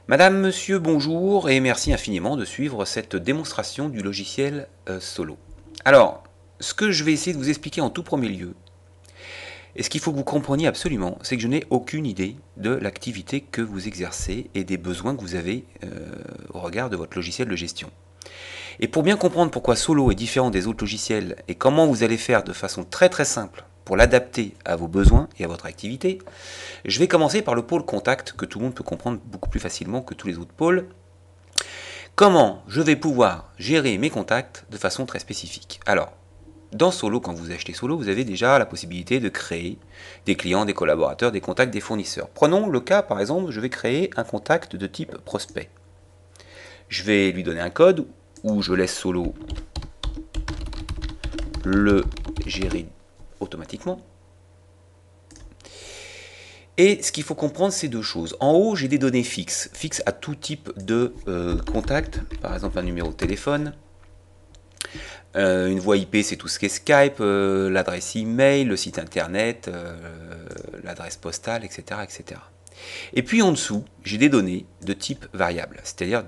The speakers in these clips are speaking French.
Madame, monsieur, bonjour et merci infiniment de suivre cette démonstration du logiciel Solo. Alors, ce que je vais essayer de vous expliquer en tout premier lieu, et ce qu'il faut que vous compreniez absolument, c'est que je n'ai aucune idée de l'activité que vous exercez et des besoins que vous avez au regard de votre logiciel de gestion. Et pour bien comprendre pourquoi Solo est différent des autres logiciels et comment vous allez faire de façon très simple pour l'adapter à vos besoins et à votre activité, je vais commencer par le pôle contact que tout le monde peut comprendre beaucoup plus facilement que tous les autres pôles. Comment je vais pouvoir gérer mes contacts de façon très spécifique? Alors, dans Solo, quand vous achetez Solo, vous avez déjà la possibilité de créer des clients, des collaborateurs, des contacts, des fournisseurs. Prenons le cas, par exemple, je vais créer un contact de type prospect. Je vais lui donner un code où je laisse Solo le gérer automatiquement. Et ce qu'il faut comprendre, c'est deux choses. En haut, j'ai des données fixes à tout type de contact, par exemple un numéro de téléphone. Une voie IP, c'est tout ce qui est Skype, l'adresse email, le site internet, l'adresse postale, etc., etc. Et puis en dessous, j'ai des données de type variable, c'est-à-dire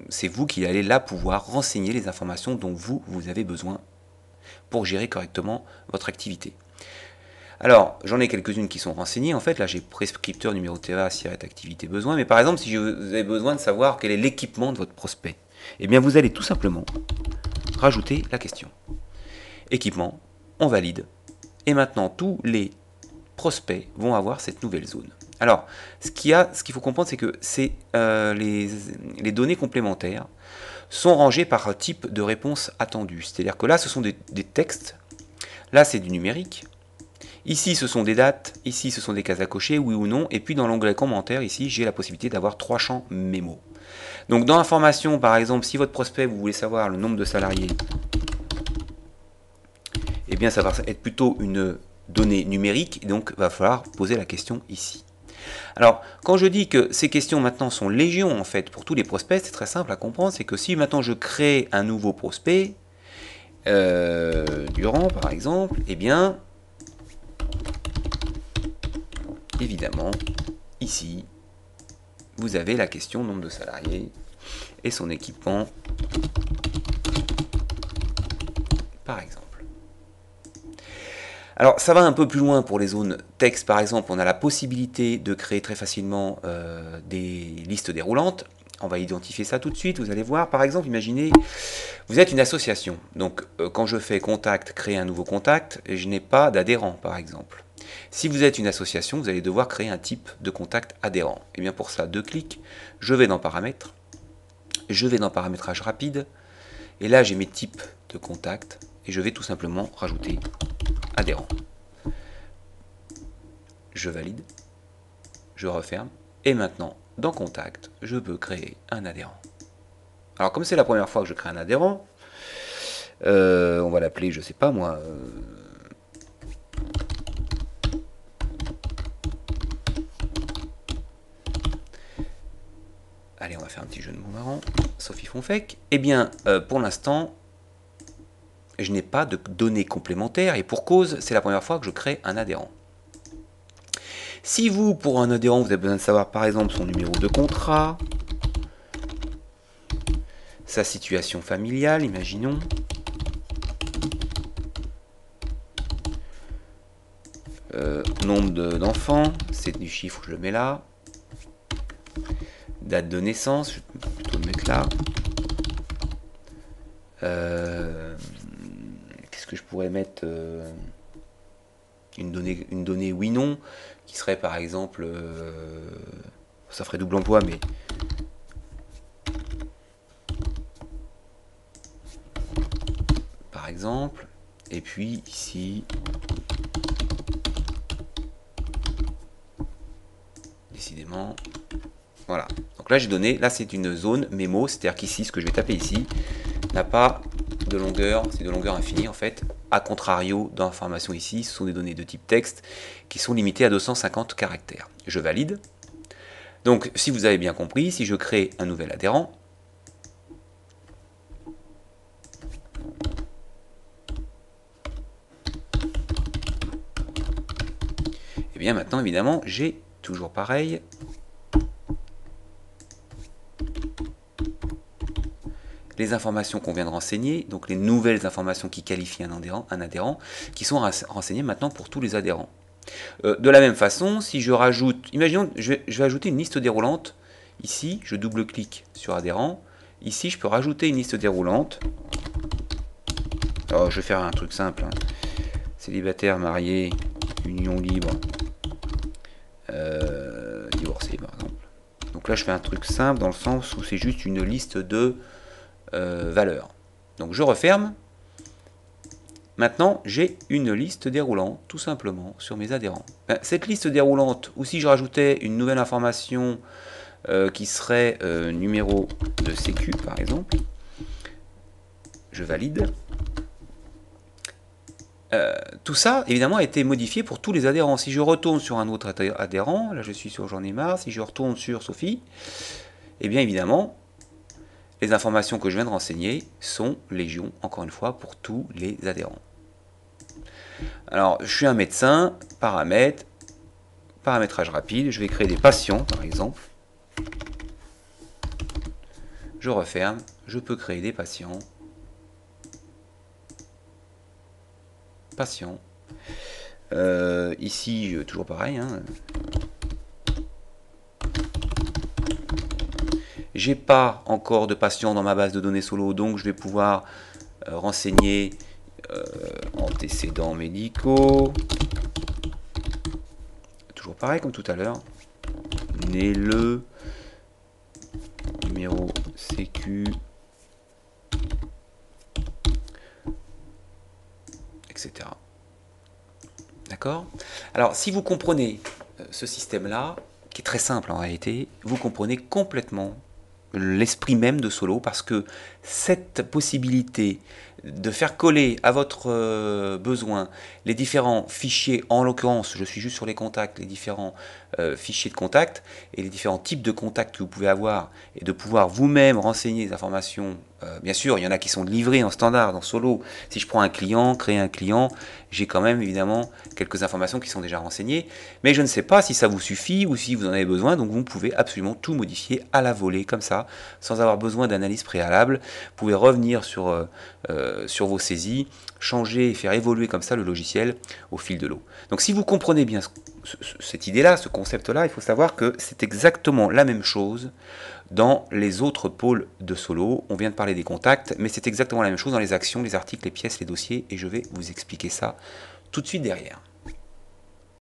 c'est vous qui allez là pouvoir renseigner les informations dont vous avez besoin pour gérer correctement votre activité. Alors, j'en ai quelques-unes qui sont renseignées. En fait, là, j'ai prescripteur numéro TVA, SIRET, activité besoin. Mais par exemple, si vous avez besoin de savoir quel est l'équipement de votre prospect, eh bien, vous allez tout simplement rajouter la question. Équipement, on valide. Et maintenant, tous les prospects vont avoir cette nouvelle zone. Alors, ce qu'il faut comprendre, c'est que les données complémentaires sont rangées par type de réponse attendue. C'est-à-dire que là, ce sont des textes. Là, c'est du numérique. Ici, ce sont des dates, ici, ce sont des cases à cocher, oui ou non, et puis dans l'onglet commentaires, ici, j'ai la possibilité d'avoir 3 champs mémo. Donc dans information, par exemple, si votre prospect, vous voulez savoir le nombre de salariés, eh bien ça va être plutôt une donnée numérique, et donc il va falloir poser la question ici. Alors, quand je dis que ces questions maintenant sont légion, en fait, pour tous les prospects, c'est très simple à comprendre, c'est que si maintenant je crée un nouveau prospect, Durand, par exemple, eh bien, évidemment, ici, vous avez la question nombre de salariés et son équipement, par exemple. Alors, ça va un peu plus loin pour les zones texte, par exemple. On a la possibilité de créer très facilement des listes déroulantes. On va identifier ça tout de suite. Vous allez voir, par exemple, imaginez, vous êtes une association. Donc, quand je fais contact, créer un nouveau contact, je n'ai pas d'adhérent, par exemple. Si vous êtes une association, vous allez devoir créer un type de contact adhérent. Et bien pour ça, 2 clics, je vais dans Paramètres, je vais dans Paramétrage rapide, et là j'ai mes types de contacts, et je vais tout simplement rajouter adhérent. Je valide, je referme, et maintenant, dans Contact, je peux créer un adhérent. Alors comme c'est la première fois que je crée un adhérent, on va l'appeler, je sais pas moi, allez, on va faire un petit jeu de mots marrant. Sophie Fonfec. Eh bien, pour l'instant, je n'ai pas de données complémentaires et pour cause, c'est la première fois que je crée un adhérent. Si vous, pour un adhérent, vous avez besoin de savoir par exemple son numéro de contrat, sa situation familiale, imaginons, nombre d'enfants, c'est du chiffre, je le mets là, date de naissance, je vais plutôt le mettre là. Qu'est-ce que je pourrais mettre une donnée oui-non, qui serait par exemple, ça ferait double emploi, mais par exemple, et puis ici, décidément, voilà. Donc là j'ai donné, là c'est une zone mémo, c'est-à-dire qu'ici, ce que je vais taper ici, n'a pas de longueur, c'est de longueur infinie en fait. A contrario, dans l'information ici, ce sont des données de type texte qui sont limitées à 250 caractères. Je valide. Donc, si vous avez bien compris, si je crée un nouvel adhérent, et bien maintenant, évidemment, j'ai toujours pareil, les informations qu'on vient de renseigner, donc les nouvelles informations qui qualifient un adhérent, qui sont renseignées maintenant pour tous les adhérents. De la même façon, si je rajoute, imaginons, je vais ajouter une liste déroulante. Ici, je double-clique sur adhérent. Ici, je peux rajouter une liste déroulante. Alors, je vais faire un truc simple. Hein. Célibataire, marié, union libre, divorcé par exemple. Donc là, je fais un truc simple dans le sens où c'est juste une liste de valeurs. Donc je referme. Maintenant, j'ai une liste déroulante, tout simplement, sur mes adhérents. Cette liste déroulante, ou si je rajoutais une nouvelle information qui serait numéro de sécu, par exemple, je valide. Tout ça, évidemment, a été modifié pour tous les adhérents. Si je retourne sur un autre adhérent, là je suis sur J'en ai marre, si je retourne sur Sophie, eh bien évidemment, les informations que je viens de renseigner sont légion, encore une fois, pour tous les adhérents. Alors, je suis un médecin, paramètres, paramétrage rapide, je vais créer des patients, par exemple. Je referme, je peux créer des patients. Ici, toujours pareil. Hein. J'ai pas encore de patients dans ma base de données solo, donc je vais pouvoir renseigner antécédents médicaux. Toujours pareil comme tout à l'heure. Né le, numéro sécu, etc. D'accord? Alors, si vous comprenez ce système-là, qui est très simple en réalité, vous comprenez complètement l'esprit même de Solo, parce que cette possibilité de faire coller à votre besoin les différents fichiers, en l'occurrence, je suis juste sur les contacts, les différents fichiers de contact et les différents types de contacts que vous pouvez avoir, et de pouvoir vous-même renseigner les informations. Bien sûr, il y en a qui sont livrés en standard dans Solo. Si je prends un client, créer un client, j'ai quand même évidemment quelques informations qui sont déjà renseignées, mais je ne sais pas si ça vous suffit ou si vous en avez besoin, donc vous pouvez absolument tout modifier à la volée comme ça, sans avoir besoin d'analyse préalable. Vous pouvez revenir sur vos saisies, changer et faire évoluer comme ça le logiciel au fil de l'eau. Donc si vous comprenez bien cette idée-là, ce concept-là, il faut savoir que c'est exactement la même chose dans les autres pôles de Solo. On vient de parler des contacts, mais c'est exactement la même chose dans les actions, les articles, les pièces, les dossiers, et je vais vous expliquer ça tout de suite derrière.